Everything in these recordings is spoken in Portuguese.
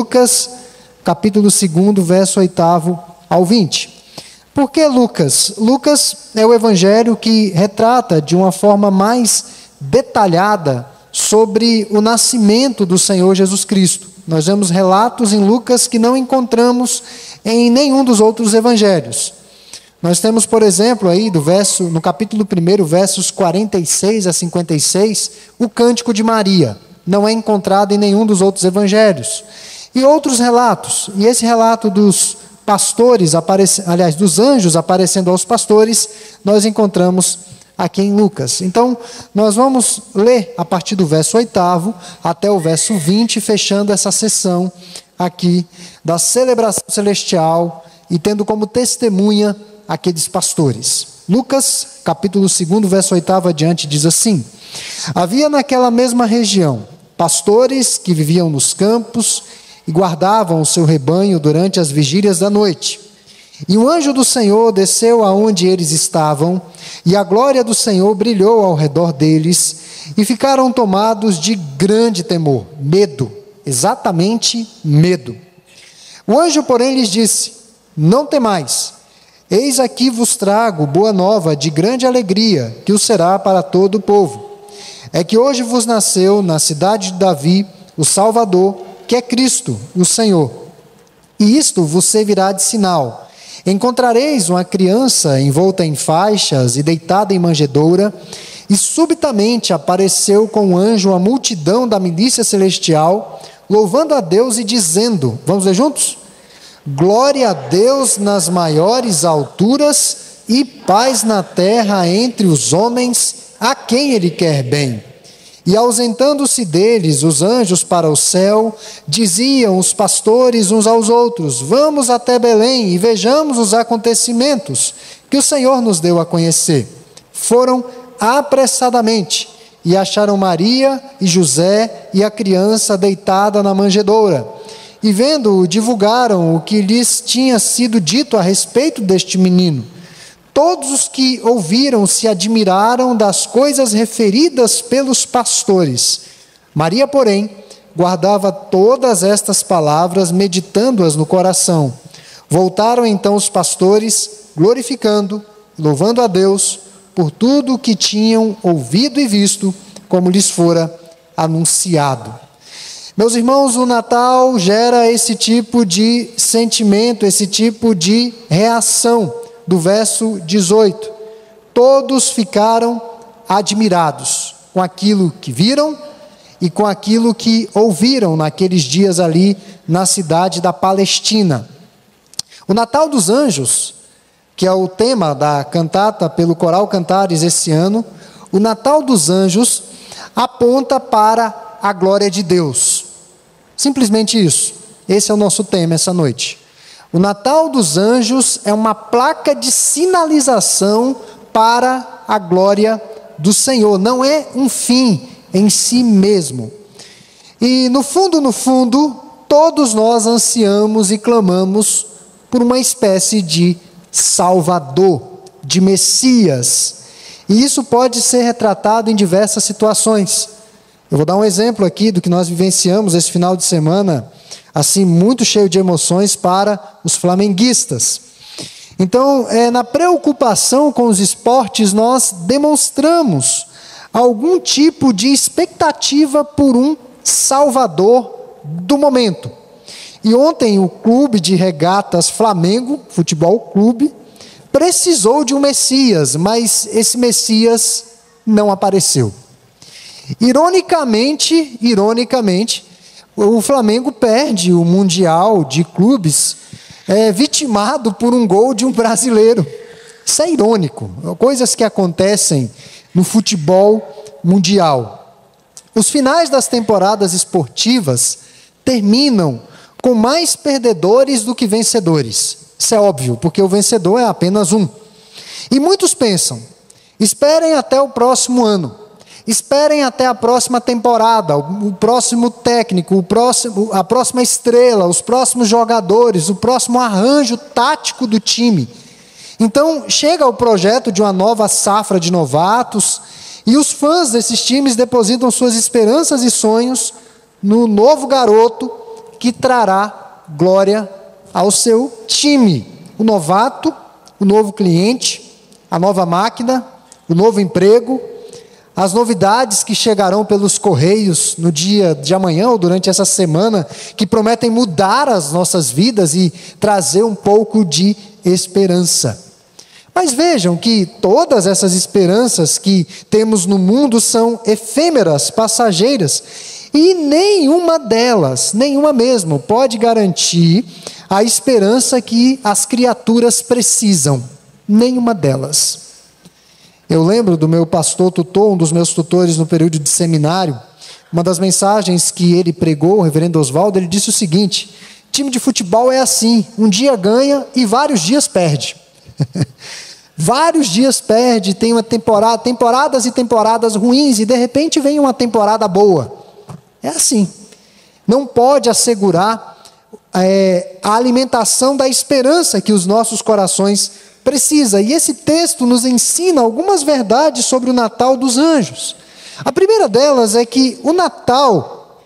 Lucas, capítulo 2, verso 8 ao 20. Por que Lucas? Lucas é o evangelho que retrata de uma forma mais detalhada sobre o nascimento do Senhor Jesus Cristo. Nós vemos relatos em Lucas que não encontramos em nenhum dos outros evangelhos. Nós temos, por exemplo, aí no capítulo 1, versos 46 a 56, o cântico de Maria. Não é encontrado em nenhum dos outros evangelhos. E outros relatos. E esse relato dos pastores, dos anjos aparecendo aos pastores, nós encontramos aqui em Lucas. Então, nós vamos ler a partir do verso 8 até o verso 20, fechando essa sessão aqui da celebração celestial e tendo como testemunha aqueles pastores. Lucas, capítulo 2, verso 8 adiante, diz assim: Havia naquela mesma região pastores que viviam nos campos e guardavam o seu rebanho durante as vigílias da noite. E um anjo do Senhor desceu aonde eles estavam, e a glória do Senhor brilhou ao redor deles, e ficaram tomados de grande temor, medo, exatamente medo. O anjo, porém, lhes disse: Não temais, eis aqui vos trago boa nova de grande alegria, que o será para todo o povo. É que hoje vos nasceu na cidade de Davi o Salvador, que é Cristo, o Senhor. E isto vos servirá de sinal. Encontrareis uma criança envolta em faixas e deitada em manjedoura, e subitamente apareceu com o anjo a multidão da milícia celestial, louvando a Deus e dizendo, vamos ler juntos? Glória a Deus nas maiores alturas e paz na terra entre os homens a quem Ele quer bem. E ausentando-se deles os anjos para o céu, diziam os pastores uns aos outros: Vamos até Belém e vejamos os acontecimentos que o Senhor nos deu a conhecer. Foram apressadamente e acharam Maria e José e a criança deitada na manjedoura. E vendo-o, divulgaram o que lhes tinha sido dito a respeito deste menino. Todos os que ouviram se admiraram das coisas referidas pelos pastores. Maria, porém, guardava todas estas palavras, meditando-as no coração. Voltaram então os pastores, glorificando, louvando a Deus por tudo o que tinham ouvido e visto, como lhes fora anunciado. Meus irmãos, o Natal gera esse tipo de sentimento, esse tipo de reação. Do verso 18, todos ficaram admirados com aquilo que viram e com aquilo que ouviram naqueles dias ali na cidade da Palestina. O Natal dos Anjos, que é o tema da cantata pelo Coral Cantares esse ano, o Natal dos Anjos aponta para a glória de Deus. Simplesmente isso. Esse é o nosso tema essa noite. O Natal dos Anjos é uma placa de sinalização para a glória do Senhor. Não é um fim em si mesmo. E no fundo, todos nós ansiamos e clamamos por uma espécie de Salvador, de Messias. E isso pode ser retratado em diversas situações. Eu vou dar um exemplo aqui do que nós vivenciamos esse final de semana, assim, muito cheio de emoções para os flamenguistas. Então, na preocupação com os esportes, nós demonstramos algum tipo de expectativa por um Salvador do momento. E ontem o clube de regatas Flamengo, Futebol Clube, precisou de um Messias, mas esse Messias não apareceu. Ironicamente, o Flamengo perde o Mundial de Clubes, vitimado por um gol de um brasileiro. Isso é irônico, coisas que acontecem no futebol mundial. Os finais das temporadas esportivas terminam com mais perdedores do que vencedores. Isso é óbvio, porque o vencedor é apenas um. E muitos pensam, esperem até o próximo ano. Esperem até a próxima temporada, o próximo técnico, a próxima estrela, os próximos jogadores, o próximo arranjo tático do time. Então, chega o projeto de uma nova safra de novatos e os fãs desses times depositam suas esperanças e sonhos no novo garoto que trará glória ao seu time. O novato, o novo cliente, a nova máquina, o novo emprego, as novidades que chegarão pelos correios no dia de amanhã ou durante essa semana, que prometem mudar as nossas vidas e trazer um pouco de esperança. Mas vejam que todas essas esperanças que temos no mundo são efêmeras, passageiras, e nenhuma delas, nenhuma mesmo, pode garantir a esperança que as criaturas precisam. Nenhuma delas. Eu lembro do meu pastor tutor, um dos meus tutores no período de seminário, uma das mensagens que ele pregou, o reverendo Oswaldo, ele disse o seguinte: time de futebol é assim, um dia ganha e vários dias perde. Vários dias perde, tem uma temporadas e temporadas ruins, e de repente vem uma temporada boa. É assim. Não pode assegurar a alimentação da esperança que os nossos corações precisam. E esse texto nos ensina algumas verdades sobre o Natal dos anjos. A primeira delas é que o Natal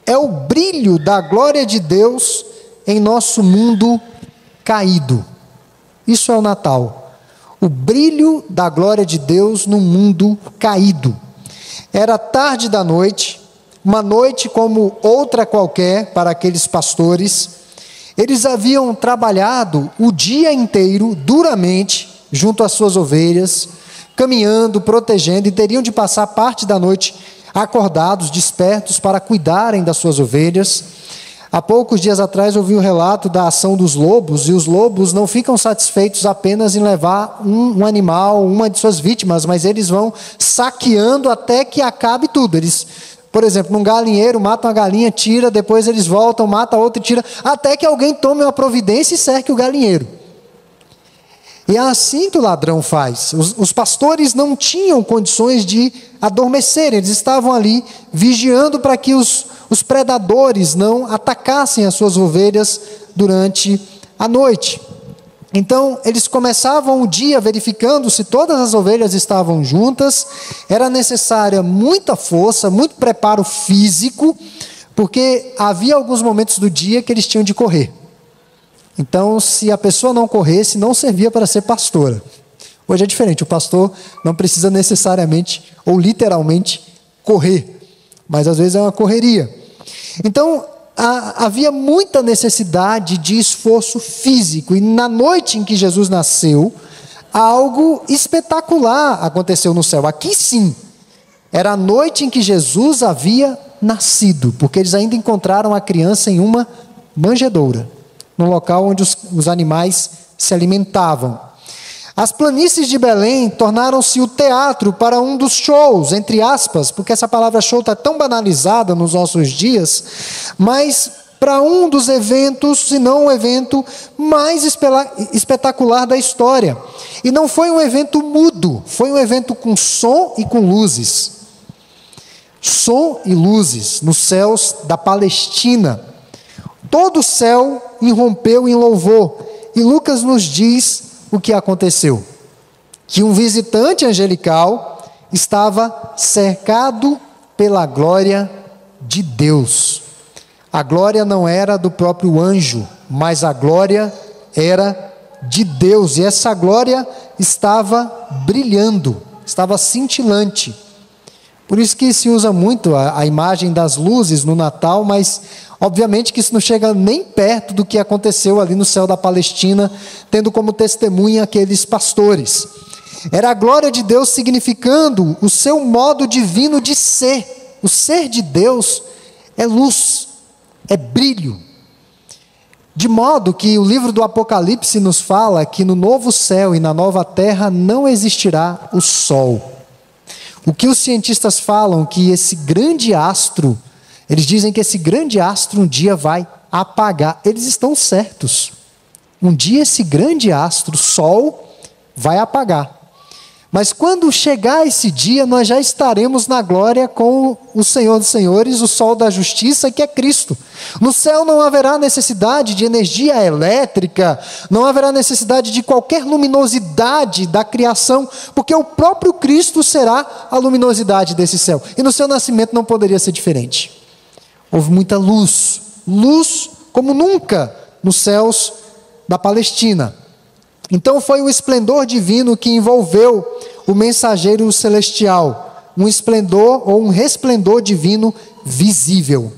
é o brilho da glória de Deus em nosso mundo caído. Isso é o Natal. O brilho da glória de Deus no mundo caído. Era tarde da noite, uma noite como outra qualquer para aqueles pastores. Eles haviam trabalhado o dia inteiro, duramente, junto às suas ovelhas, caminhando, protegendo, e teriam de passar parte da noite acordados, despertos, para cuidarem das suas ovelhas. Há poucos dias atrás ouvi o relato da ação dos lobos, e os lobos não ficam satisfeitos apenas em levar um animal, uma de suas vítimas, mas eles vão saqueando até que acabe tudo. Eles, por exemplo, num galinheiro, matam a galinha, tira, depois eles voltam, matam a outra e tira, até que alguém tome uma providência e cerque o galinheiro. E é assim que o ladrão faz. Os pastores não tinham condições de adormecer, eles estavam ali vigiando para que os predadores não atacassem as suas ovelhas durante a noite. Então, eles começavam o dia verificando se todas as ovelhas estavam juntas. Era necessária muita força, muito preparo físico, porque havia alguns momentos do dia que eles tinham de correr. Então, se a pessoa não corresse, não servia para ser pastora. Hoje é diferente, o pastor não precisa necessariamente ou literalmente correr, mas às vezes é uma correria. Então, havia muita necessidade de esforço físico, e na noite em que Jesus nasceu, algo espetacular aconteceu no céu. Aqui sim, era a noite em que Jesus havia nascido, porque eles ainda encontraram a criança em uma manjedoura, no local onde os animais se alimentavam. As planícies de Belém tornaram-se o teatro para um dos shows, entre aspas, porque essa palavra show está tão banalizada nos nossos dias, mas para um dos eventos, se não o evento mais espetacular da história. E não foi um evento mudo, foi um evento com som e com luzes. Som e luzes nos céus da Palestina. Todo o céu irrompeu em louvor. E Lucas nos diz o que aconteceu: que um visitante angelical estava cercado pela glória de Deus. A glória não era do próprio anjo, mas a glória era de Deus, e essa glória estava brilhando, estava cintilante. Por isso que se usa muito a imagem das luzes no Natal, mas obviamente que isso não chega nem perto do que aconteceu ali no céu da Palestina, tendo como testemunha aqueles pastores. Era a glória de Deus significando o seu modo divino de ser. O ser de Deus é luz, é brilho. De modo que o livro do Apocalipse nos fala que no novo céu e na nova terra não existirá o sol. O que os cientistas falam que esse grande astro, eles dizem que esse grande astro um dia vai apagar. Eles estão certos. Um dia esse grande astro, Sol, vai apagar. Mas quando chegar esse dia, nós já estaremos na glória com o Senhor dos Senhores, o Sol da Justiça, que é Cristo. No céu não haverá necessidade de energia elétrica, não haverá necessidade de qualquer luminosidade da criação, porque o próprio Cristo será a luminosidade desse céu. E no seu nascimento não poderia ser diferente. Houve muita luz luz como nunca nos céus da Palestina. Então foi o esplendor divino que envolveu o mensageiro celestial, um esplendor ou um resplendor divino visível.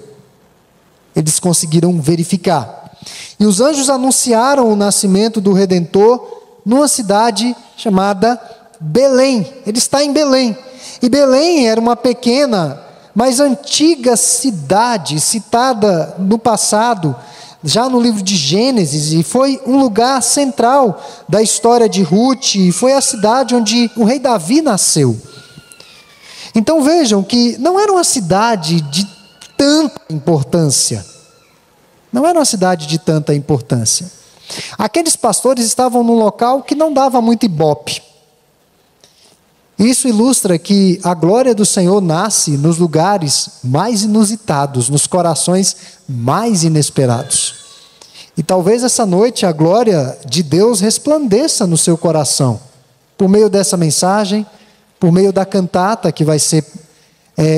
Eles conseguiram verificar. E os anjos anunciaram o nascimento do Redentor numa cidade chamada Belém. Ele está em Belém. E Belém era uma pequena, mas antiga cidade, citada no passado, já no livro de Gênesis, e foi um lugar central da história de Ruth, e foi a cidade onde o rei Davi nasceu. Então vejam que não era uma cidade de tanta importância. Não era uma cidade de tanta importância. Aqueles pastores estavam num local que não dava muito ibope. Isso ilustra que a glória do Senhor nasce nos lugares mais inusitados, nos corações mais inesperados. E talvez essa noite a glória de Deus resplandeça no seu coração, por meio dessa mensagem, por meio da cantata que vai ser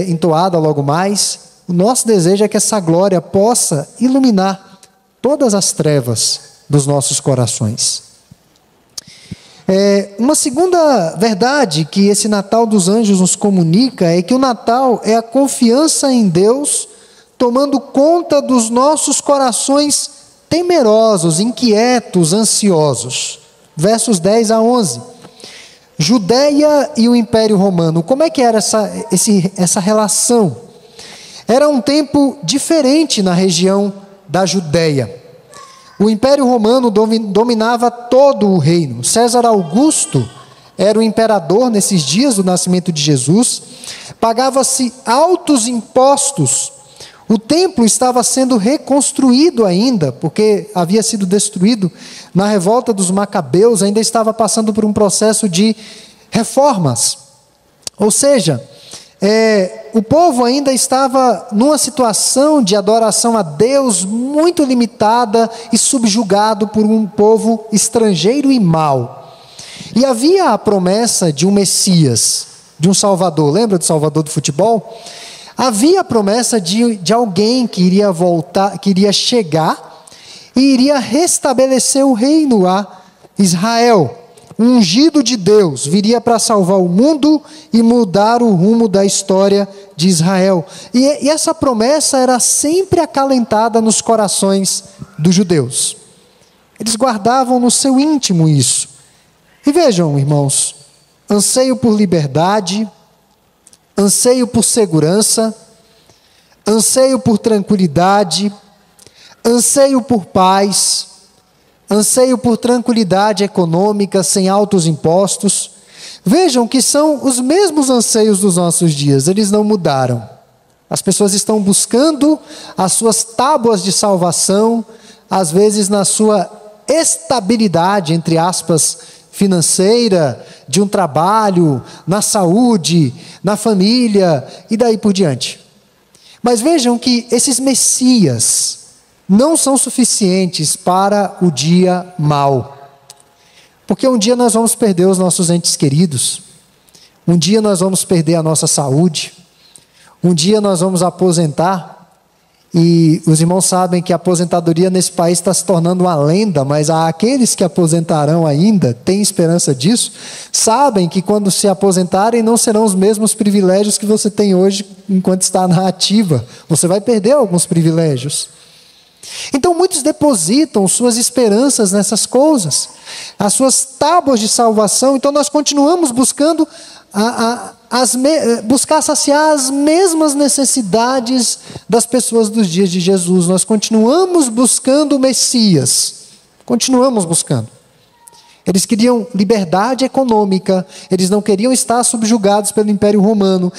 entoada logo mais. O nosso desejo é que essa glória possa iluminar todas as trevas dos nossos corações. Uma segunda verdade que esse Natal dos Anjos nos comunica é que o Natal é a confiança em Deus tomando conta dos nossos corações temerosos, inquietos, ansiosos. Versos 10 a 11. Judéia e o Império Romano. Como é que era essa relação? Era um tempo diferente na região da Judéia. O Império Romano dominava todo o reino. César Augusto era o imperador nesses dias do nascimento de Jesus. Pagava-se altos impostos. O templo estava sendo reconstruído ainda, porque havia sido destruído na revolta dos Macabeus, ainda estava passando por um processo de reformas. Ou seja, o povo ainda estava numa situação de adoração a Deus muito limitada e subjugado por um povo estrangeiro e mau. E havia a promessa de um Messias, de um Salvador. Lembra do Salvador do futebol? Havia a promessa de alguém que iria voltar, que iria chegar e iria restabelecer o reino a Israel. Um ungido de Deus viria para salvar o mundo e mudar o rumo da história de Israel. E essa promessa era sempre acalentada nos corações dos judeus. Eles guardavam no seu íntimo isso. E vejam, irmãos, anseio por liberdade, anseio por segurança, anseio por tranquilidade, anseio por paz, anseio por tranquilidade econômica, sem altos impostos. Vejam que são os mesmos anseios dos nossos dias, eles não mudaram. As pessoas estão buscando as suas tábuas de salvação, às vezes na sua estabilidade, entre aspas, financeira, de um trabalho, na saúde, na família e daí por diante. Mas vejam que esses messias não são suficientes para o dia mau. Porque um dia nós vamos perder os nossos entes queridos, um dia nós vamos perder a nossa saúde, um dia nós vamos aposentar, e os irmãos sabem que a aposentadoria nesse país está se tornando uma lenda, mas aqueles que aposentarão ainda, têm esperança disso, sabem que quando se aposentarem não serão os mesmos privilégios que você tem hoje enquanto está na ativa. Você vai perder alguns privilégios. Então muitos depositam suas esperanças nessas coisas, as suas tábuas de salvação. Então nós continuamos buscando buscar saciar as mesmas necessidades das pessoas dos dias de Jesus. Nós continuamos buscando o Messias, continuamos buscando. Eles queriam liberdade econômica, eles não queriam estar subjugados pelo Império Romano,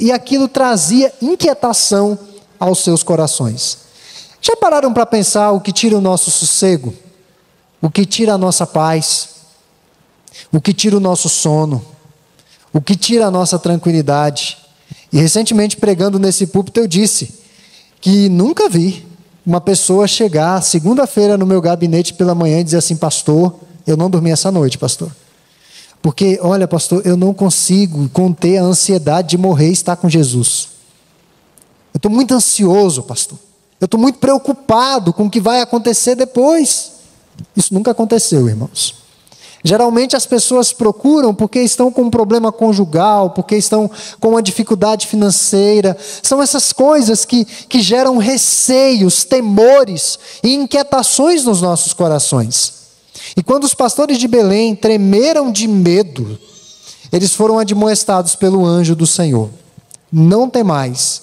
e aquilo trazia inquietação aos seus corações. Já pararam para pensar o que tira o nosso sossego? O que tira a nossa paz? O que tira o nosso sono? O que tira a nossa tranquilidade? E recentemente, pregando nesse púlpito, eu disse que nunca vi uma pessoa chegar segunda-feira no meu gabinete pela manhã e dizer assim: pastor, eu não dormi essa noite, pastor. Porque, olha, pastor, eu não consigo conter a ansiedade de morrer e estar com Jesus. Eu estou muito ansioso, pastor. Eu estou muito preocupado com o que vai acontecer depois. Isso nunca aconteceu, irmãos. Geralmente as pessoas procuram porque estão com um problema conjugal, porque estão com uma dificuldade financeira. São essas coisas que geram receios, temores e inquietações nos nossos corações. E quando os pastores de Belém tremeram de medo, eles foram admoestados pelo anjo do Senhor: não temais,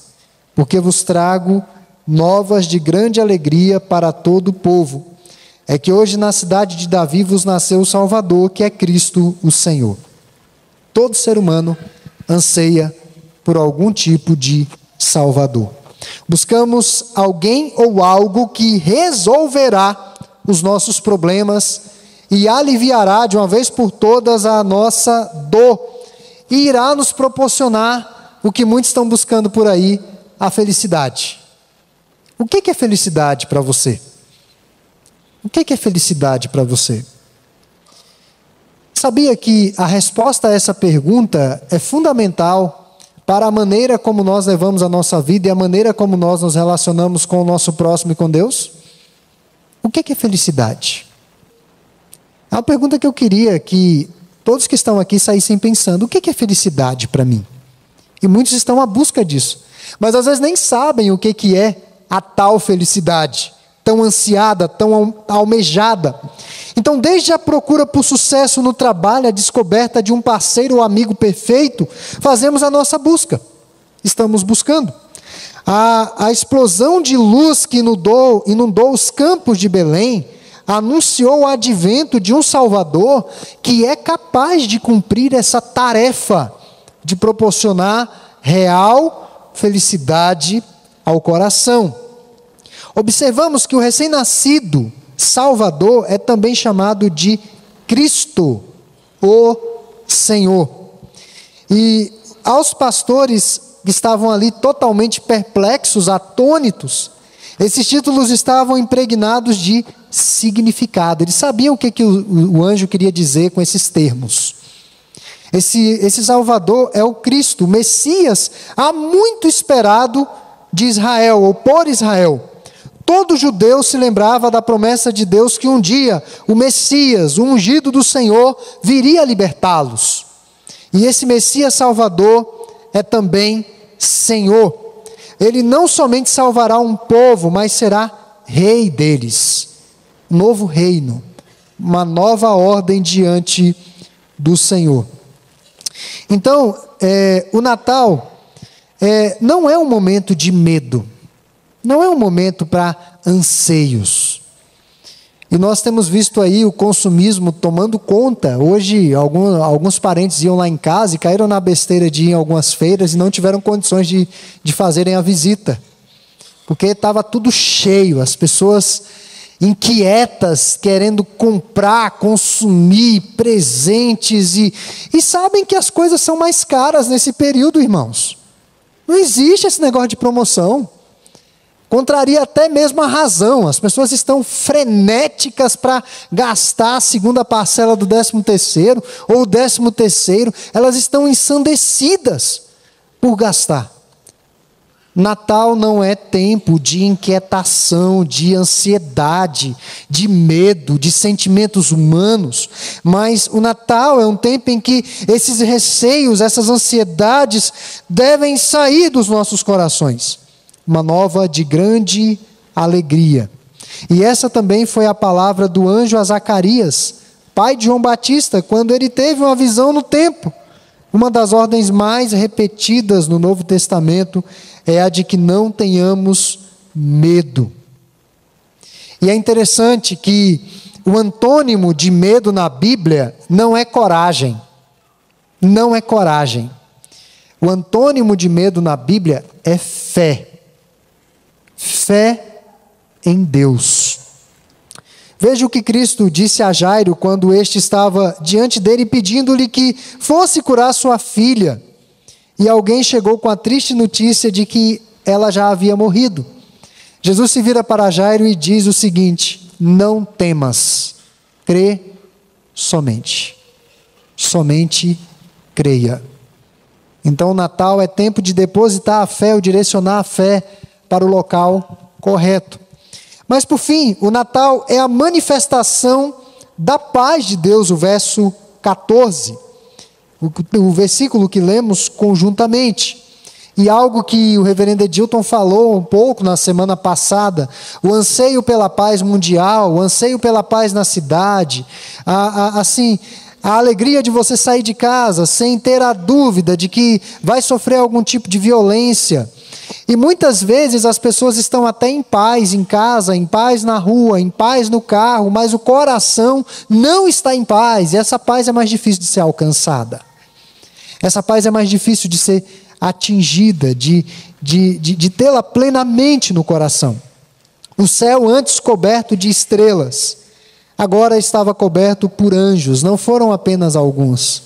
porque vos trago novas de grande alegria para todo o povo. É que hoje na cidade de Davi vos nasceu o Salvador, que é Cristo o Senhor. Todo ser humano anseia por algum tipo de Salvador. Buscamos alguém ou algo que resolverá os nossos problemas e aliviará de uma vez por todas a nossa dor e irá nos proporcionar o que muitos estão buscando por aí, a felicidade. O que é felicidade para você? O que é felicidade para você? Sabia que a resposta a essa pergunta é fundamental para a maneira como nós levamos a nossa vida e a maneira como nós nos relacionamos com o nosso próximo e com Deus? O que é felicidade? É uma pergunta que eu queria que todos que estão aqui saíssem pensando: o que é felicidade para mim? E muitos estão à busca disso, mas às vezes nem sabem o que é a tal felicidade, tão ansiada, tão almejada. Então, desde a procura por sucesso no trabalho, a descoberta de um parceiro ou amigo perfeito, fazemos a nossa busca. Estamos buscando. A explosão de luz que inundou os campos de Belém anunciou o advento de um Salvador que é capaz de cumprir essa tarefa de proporcionar real felicidade ao coração. Observamos que o recém-nascido Salvador é também chamado de Cristo, o Senhor. E aos pastores que estavam ali totalmente perplexos, atônitos, esses títulos estavam impregnados de significado. Eles sabiam o que o anjo queria dizer com esses termos. Esse Salvador é o Cristo, o Messias, há muito esperado de Israel, ou por Israel. Todo judeu se lembrava da promessa de Deus que um dia o Messias, o ungido do Senhor, viria libertá-los. E esse Messias Salvador é também Senhor. Ele não somente salvará um povo, mas será rei deles. Um novo reino, uma nova ordem diante do Senhor. Então, o Natal não é um momento de medo. Não é um momento para anseios. E nós temos visto aí o consumismo tomando conta. Hoje, alguns parentes iam lá em casa e caíram na besteira de ir em algumas feiras e não tiveram condições de fazerem a visita. Porque estava tudo cheio, as pessoas inquietas, querendo comprar, consumir presentes. E sabem que as coisas são mais caras nesse período, irmãos. Não existe esse negócio de promoção. Contraria até mesmo a razão. As pessoas estão frenéticas para gastar a segunda parcela do 13º ou o 13º. Elas estão ensandecidas por gastar. Natal não é tempo de inquietação, de ansiedade, de medo, de sentimentos humanos, mas o Natal é um tempo em que esses receios, essas ansiedades devem sair dos nossos corações. Uma nova de grande alegria. E essa também foi a palavra do anjo a Zacarias, pai de João Batista, quando ele teve uma visão no templo. Uma das ordens mais repetidas no Novo Testamento é a de que não tenhamos medo. E é interessante que o antônimo de medo na Bíblia não é coragem. Não é coragem. O antônimo de medo na Bíblia é fé. Fé em Deus. Veja o que Cristo disse a Jairo quando este estava diante dele pedindo-lhe que fosse curar sua filha. E alguém chegou com a triste notícia de que ela já havia morrido. Jesus se vira para Jairo e diz o seguinte: não temas, crê somente. Somente creia. Então o Natal é tempo de depositar a fé, ou direcionar a fé para o local correto. Mas por fim, o Natal é a manifestação da paz de Deus, o verso 14, o versículo que lemos conjuntamente. E algo que o reverendo Edilton falou um pouco na semana passada, o anseio pela paz mundial, o anseio pela paz na cidade, a alegria de você sair de casa sem ter a dúvida de que vai sofrer algum tipo de violência. E muitas vezes as pessoas estão até em paz em casa, em paz na rua, em paz no carro, mas o coração não está em paz, e essa paz é mais difícil de ser alcançada. Essa paz é mais difícil de ser atingida, de tê-la plenamente no coração. O céu, antes coberto de estrelas, agora estava coberto por anjos, não foram apenas alguns.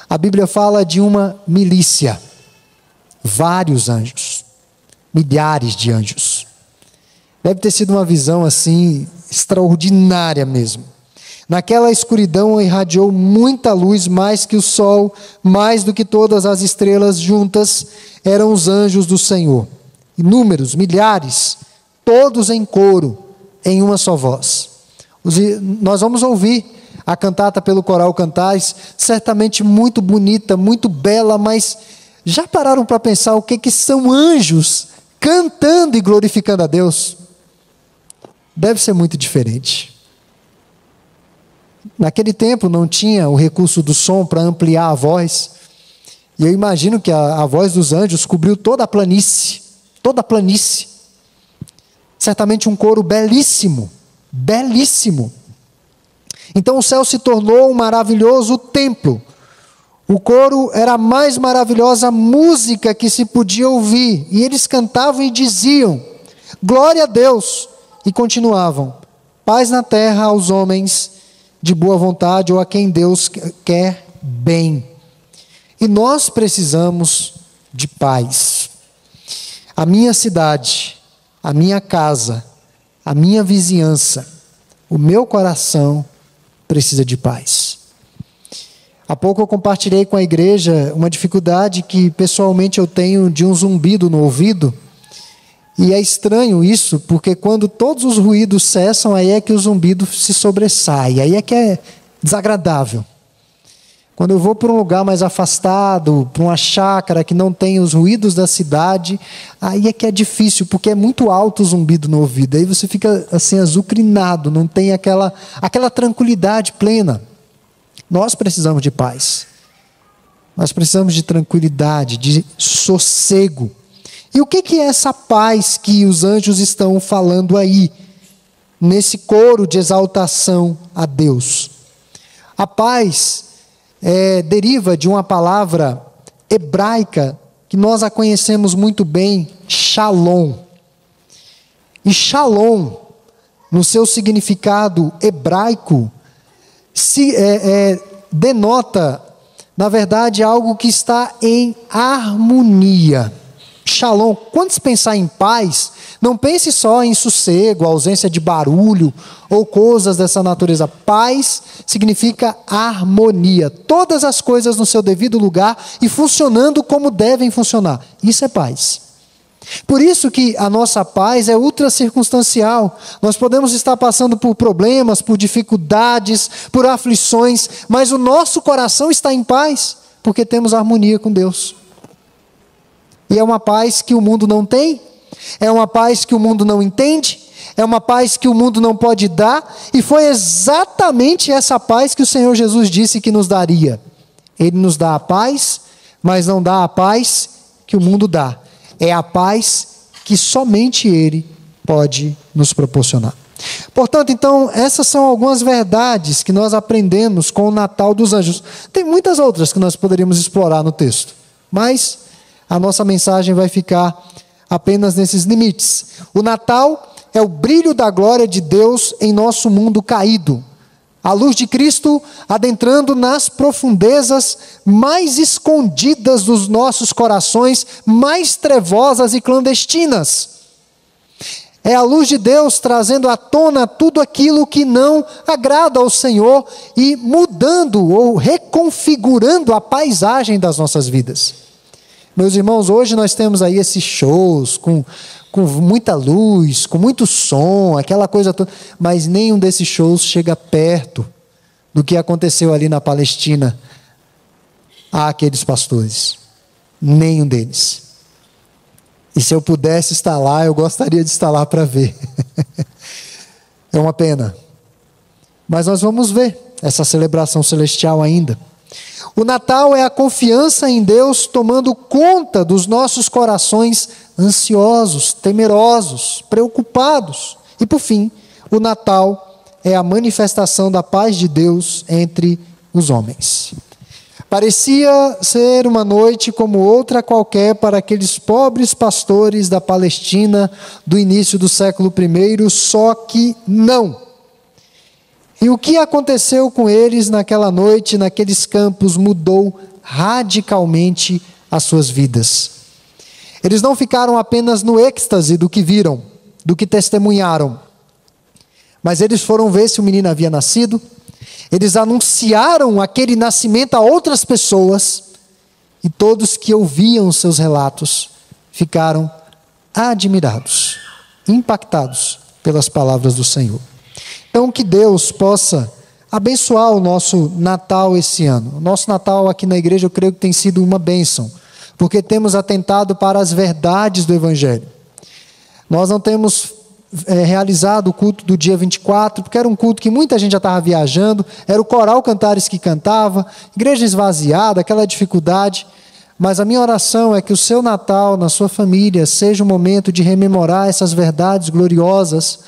A Bíblia fala de uma milícia, vários anjos, milhares de anjos. Deve ter sido uma visão assim, extraordinária mesmo. Naquela escuridão irradiou muita luz, mais que o sol, mais do que todas as estrelas juntas, eram os anjos do Senhor. Inúmeros, milhares, todos em coro, em uma só voz. Nós vamos ouvir a cantata pelo Coral Cantares, certamente muito bonita, muito bela, mas já pararam para pensar o que são anjos cantando e glorificando a Deus? Deve ser muito diferente. Naquele tempo não tinha o recurso do som para ampliar a voz, e eu imagino que a voz dos anjos cobriu toda a planície, certamente um coro belíssimo, belíssimo. Então o céu se tornou um maravilhoso templo. O coro era a mais maravilhosa música que se podia ouvir, e eles cantavam e diziam: glória a Deus, e continuavam: paz na terra aos homens de boa vontade, ou a quem Deus quer bem. E nós precisamos de paz. A minha cidade, a minha casa, a minha vizinhança, o meu coração precisa de paz. Há pouco eu compartilhei com a igreja uma dificuldade que pessoalmente eu tenho de um zumbido no ouvido. E é estranho isso, porque quando todos os ruídos cessam, aí é que o zumbido se sobressai, aí é que é desagradável. Quando eu vou para um lugar mais afastado, para uma chácara que não tem os ruídos da cidade, aí é que é difícil, porque é muito alto o zumbido no ouvido, aí você fica assim azucrinado, não tem aquela tranquilidade plena. Nós precisamos de paz, nós precisamos de tranquilidade, de sossego. E o que é essa paz que os anjos estão falando aí, nesse coro de exaltação a Deus? A paz deriva de uma palavra hebraica que nós a conhecemos muito bem, shalom. E shalom, no seu significado hebraico, denota, na verdade, algo que está em harmonia. Shalom, quando se pensar em paz, não pense só em sossego, ausência de barulho ou coisas dessa natureza. Paz significa harmonia. Todas as coisas no seu devido lugar e funcionando como devem funcionar. Isso é paz. Por isso que a nossa paz é ultra circunstancial. Nós podemos estar passando por problemas, por dificuldades, por aflições, mas o nosso coração está em paz, porque temos harmonia com Deus. E é uma paz que o mundo não tem, é uma paz que o mundo não entende, é uma paz que o mundo não pode dar, e foi exatamente essa paz que o Senhor Jesus disse que nos daria. Ele nos dá a paz, mas não dá a paz que o mundo dá. É a paz que somente Ele pode nos proporcionar. Portanto, então, essas são algumas verdades que nós aprendemos com o Natal dos Anjos. Tem muitas outras que nós poderíamos explorar no texto, mas a nossa mensagem vai ficar apenas nesses limites. O Natal é o brilho da glória de Deus em nosso mundo caído. A luz de Cristo adentrando nas profundezas mais escondidas dos nossos corações, mais trevosas e clandestinas. É a luz de Deus trazendo à tona tudo aquilo que não agrada ao Senhor e mudando ou reconfigurando a paisagem das nossas vidas. Meus irmãos, hoje nós temos aí esses shows com com muita luz, com muito som, aquela coisa toda, mas nenhum desses shows chega perto do que aconteceu ali na Palestina àqueles pastores. Nenhum deles. E se eu pudesse estar lá, eu gostaria de estar lá para ver. É uma pena. Mas nós vamos ver essa celebração celestial ainda. O Natal é a confiança em Deus tomando conta dos nossos corações ansiosos, temerosos, preocupados. E por fim, o Natal é a manifestação da paz de Deus entre os homens. Parecia ser uma noite como outra qualquer para aqueles pobres pastores da Palestina do início do século I, só que não. E o que aconteceu com eles naquela noite, naqueles campos, mudou radicalmente as suas vidas. Eles não ficaram apenas no êxtase do que viram, do que testemunharam, mas eles foram ver se o menino havia nascido. Eles anunciaram aquele nascimento a outras pessoas, e todos que ouviam seus relatos ficaram admirados, impactados pelas palavras do Senhor. Então, que Deus possa abençoar o nosso Natal esse ano. O nosso Natal aqui na igreja, eu creio que tem sido uma bênção, porque temos atentado para as verdades do Evangelho. Nós não temos realizado o culto do dia 24, porque era um culto que muita gente já estava viajando, era o coral Cantares que cantava, igreja esvaziada, aquela dificuldade. Mas a minha oração é que o seu Natal, na sua família, seja um momento de rememorar essas verdades gloriosas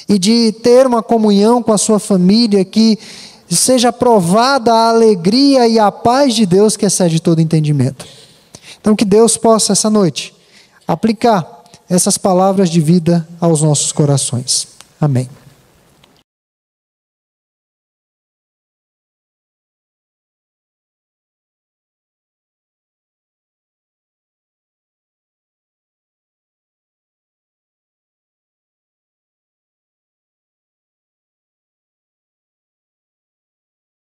e de ter uma comunhão com a sua família, que seja provada a alegria e a paz de Deus que excede todo entendimento. Então que Deus possa essa noite aplicar essas palavras de vida aos nossos corações. Amém.